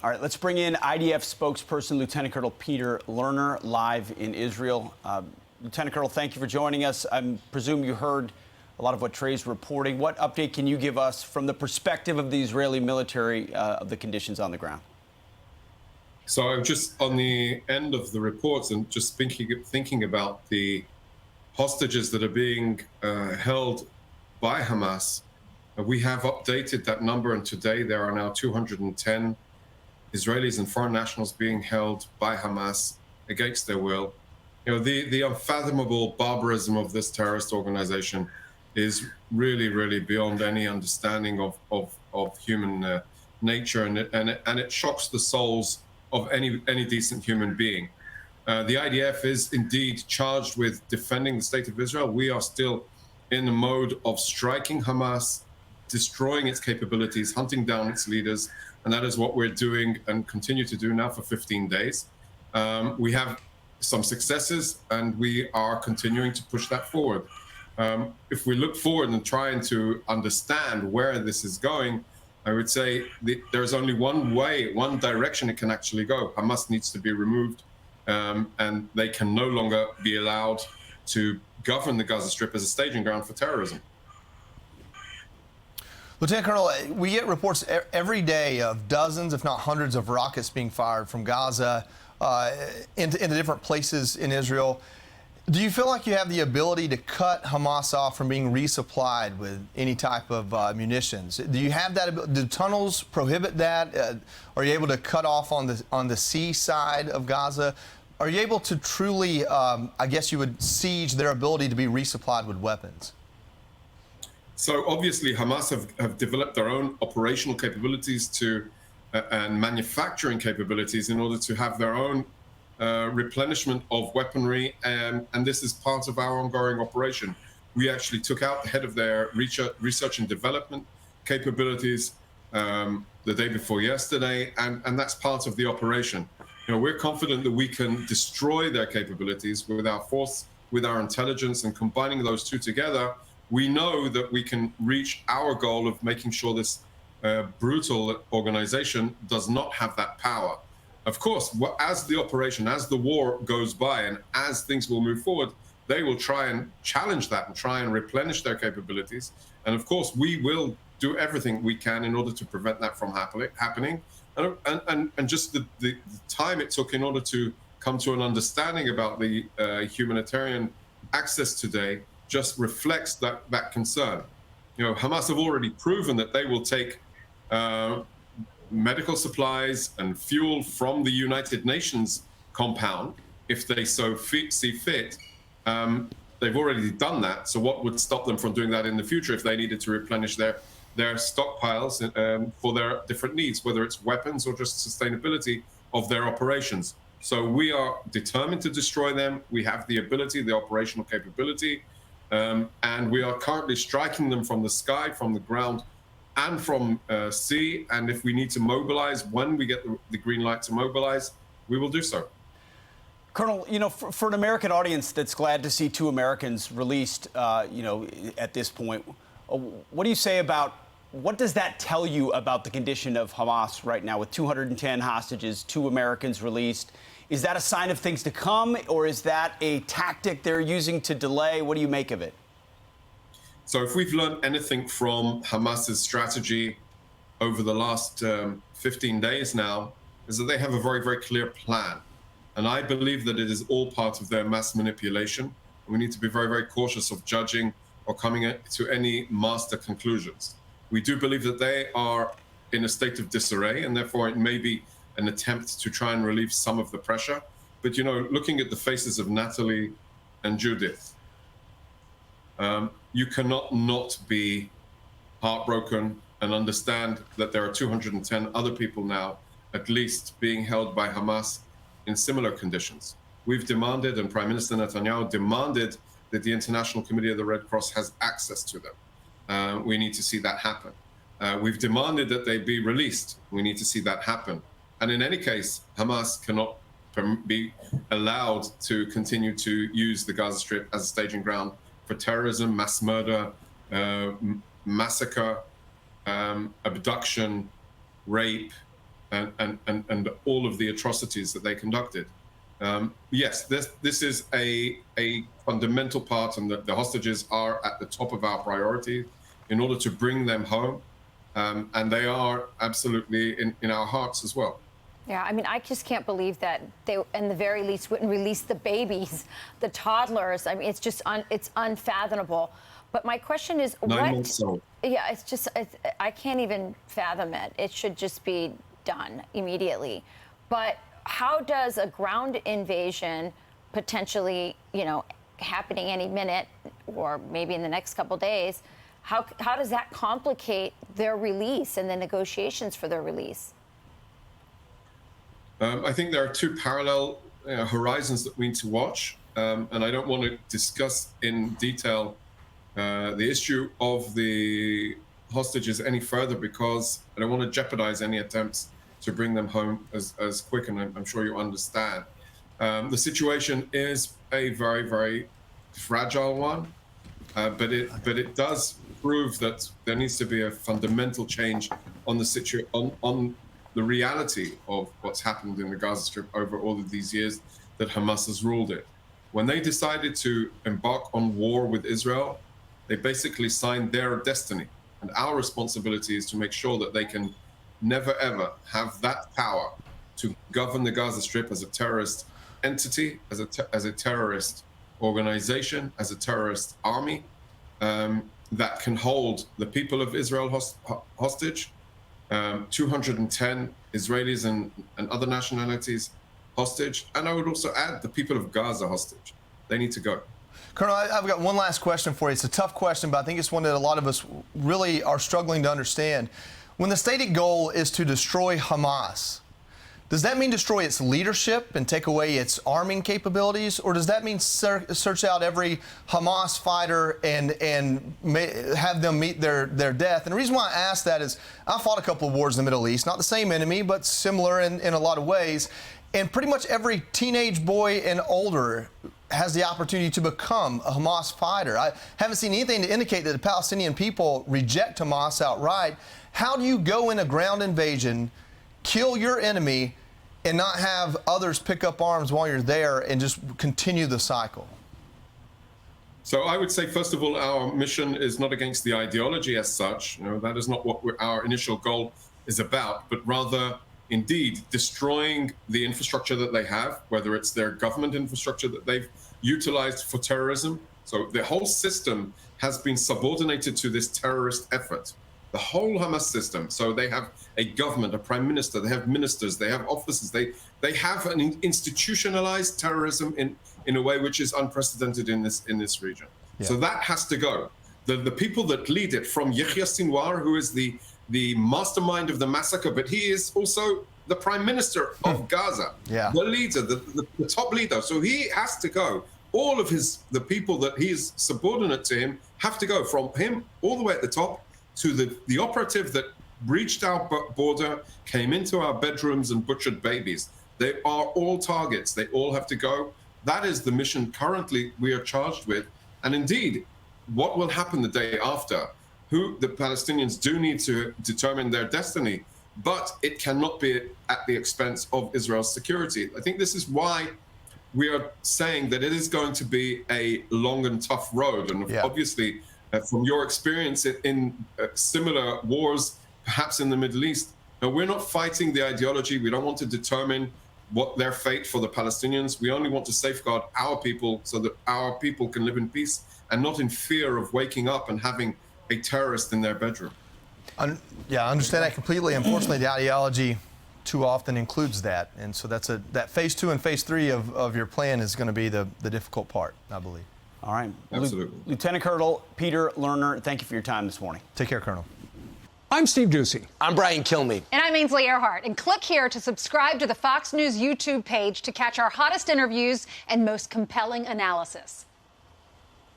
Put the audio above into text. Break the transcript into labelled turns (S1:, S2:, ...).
S1: All right, let's bring in IDF spokesperson Lieutenant Colonel Peter Lerner live in Israel. Lieutenant Colonel, thank you for joining us. I presume you heard a lot of what Trey's reporting. What update can you give us from the perspective of the Israeli military of the conditions on the ground?
S2: So I'm just on the end of the reports and just thinking about the hostages that are being held by Hamas. We have updated that number, and today there are now 210 Israelis and foreign nationals being held by Hamas against their will. You know, the unfathomable barbarism of this terrorist organization is really beyond any understanding of human nature, and it shocks the souls of any decent human being. The IDF is indeed charged with defending the state of Israel. We are still in the mode of striking Hamas, destroying its capabilities, hunting down its leaders, and that is what we're doing and continue to do now for 15 days. We have some successes, and we are continuing to push that forward. If we look forward and trying to understand where this is going, I would say there's only one way, one direction it can actually go. Hamas needs to be removed, and they can no longer be allowed to govern the Gaza Strip as a staging ground for terrorism.
S3: Lieutenant Colonel, we get reports every day of dozens, if not hundreds, of rockets being fired from Gaza into different places in Israel. Do you feel like you have the ability to cut Hamas off from being resupplied with any type of munitions? Do you have that? Do tunnels prohibit that? Are you able to cut off on the sea side of Gaza? Are you able to truly, I guess you would, siege their ability to be resupplied with weapons?
S2: So obviously Hamas have developed their own operational capabilities and manufacturing capabilities in order to have their own replenishment of weaponry, and this is part of our ongoing operation. We actually took out the head of their research and development capabilities the day before yesterday, and that's part of the operation. You know, we're confident that we can destroy their capabilities with our force, with our intelligence, and combining those two together, we know that we can reach our goal of making sure this brutal organization does not have that power. Of course, as the operation, as the war goes by, and as things will move forward, they will try and challenge that and try and replenish their capabilities. And of course, we will do everything we can in order to prevent that from happening. And just the time it took in order to come to an understanding about the humanitarian access today just reflects that concern. You know, Hamas have already proven that they will take medical supplies and fuel from the United Nations compound if they so see fit. They've already done that. So what would stop them from doing that in the future if they needed to replenish their stockpiles for their different needs, whether it's weapons or just sustainability of their operations? So we are determined to destroy them. We have the ability, the operational capability, and we are currently striking them from the sky, from the ground, and from sea. And if we need to mobilize, when we get the green light to mobilize, we will do so.
S1: Colonel, you know, for an American audience that's glad to see 2 Americans released, you know, at this point, what do you say about, what does that tell you about the condition of Hamas right now with 210 hostages, 2 Americans released? Is that a sign of things to come, or is that a tactic they're using to delay? What do you make of it?
S2: So if we've learned anything from Hamas's strategy over the last 15 days now, is that they have a very clear plan. And I believe that it is all part of their mass manipulation. We need to be very cautious of judging or coming to any master conclusions. We do believe that they are in a state of disarray, and therefore it may be an attempt to try and relieve some of the pressure. But, you know, looking at the faces of Natalie and Judith, you cannot not be heartbroken and understand that there are 210 other people now, at least, being held by Hamas in similar conditions. We've demanded, and Prime Minister Netanyahu demanded, that the International Committee of the Red Cross has access to them. We need to see that happen. We've demanded that they be released. We need to see that happen. And in any case, Hamas cannot be allowed to continue to use the Gaza Strip as a staging ground for terrorism, mass murder, massacre, abduction, rape, and all of the atrocities that they conducted. Yes, this is a fundamental part, and the hostages are at the top of our priority in order to bring them home, and they are absolutely in our hearts as well.
S4: Yeah, I mean, I just can't believe that they, in the very least, wouldn't release the babies, the toddlers. I mean, it's just it's unfathomable. But my question is,
S2: 9 months old.
S4: Yeah, I can't even fathom it. It should just be done immediately. But how does a ground invasion potentially, happening any minute or maybe in the next couple days, how does that complicate their release and the negotiations for their release?
S2: I think there are two parallel horizons that we need to watch, and I don't want to discuss in detail the issue of the hostages any further because I don't want to jeopardize any attempts to bring them home as quick, and I'm sure you understand. The situation is a very, very fragile one, but it does prove that there needs to be a fundamental change on the reality of what's happened in the Gaza Strip over all of these years that Hamas has ruled it. When they decided to embark on war with Israel, they basically signed their destiny. And our responsibility is to make sure that they can never, ever have that power to govern the Gaza Strip as a terrorist entity, as a terrorist organization, as a terrorist army that can hold the people of Israel hostage, 210 Israelis and other nationalities hostage. And I would also add the people of Gaza hostage. They need to go.
S3: Colonel, I've got one last question for you. It's a tough question, but I think it's one that a lot of us really are struggling to understand. When the stated goal is to destroy Hamas, does that mean destroy its leadership and take away its arming capabilities? Or does that mean search out every Hamas fighter and have them meet their death? And the reason why I ask that is I fought a couple of wars in the Middle East, not the same enemy, but similar in a lot of ways. And pretty much every teenage boy and older has the opportunity to become a Hamas fighter. I haven't seen anything to indicate that the Palestinian people reject Hamas outright. How do you go in a ground invasion, kill your enemy, and not have others pick up arms while you're there and just continue the cycle?
S2: So I would say, first of all, our mission is not against the ideology as such. That is not what our initial goal is about, but rather, indeed, destroying the infrastructure that they have, whether it's their government infrastructure that they've utilized for terrorism. So the whole system has been subordinated to this terrorist effort. The whole Hamas system. So they have a government, a prime minister, they have ministers, they have officers, they have an institutionalized terrorism in a way which is unprecedented in this region. Yeah. So that has to go. The people that lead it, from Yahya Sinwar, who is the mastermind of the massacre, but he is also the prime minister of Gaza, the leader, the top leader. So he has to go. All of the people that he is subordinate to him have to go, from him all the way at the top to the operative that breached our border, came into our bedrooms and butchered babies. They are all targets. They all have to go. That is the mission currently we are charged with. And indeed, what will happen the day after? The Palestinians do need to determine their destiny, but it cannot be at the expense of Israel's security. I think this is why we are saying that it is going to be a long and tough road. And obviously, from your experience in similar wars, perhaps in the Middle East, we're not fighting the ideology. We don't want to determine what their fate for the Palestinians. We only want to safeguard our people so that our people can live in peace and not in fear of waking up and having a terrorist in their bedroom.
S3: I understand that completely. Unfortunately, the ideology too often includes that. And so that phase 2 and phase 3 of your plan is going to be the difficult part, I believe.
S1: All right.
S2: Absolutely.
S1: Lieutenant Colonel Peter Lerner, thank you for your time this morning.
S3: Take care, Colonel.
S5: I'm Steve Doocy.
S6: I'm Brian Kilmeade.
S7: And I'm Ainsley Earhart. And click here to subscribe to the Fox News YouTube page to catch our hottest interviews and most compelling analysis.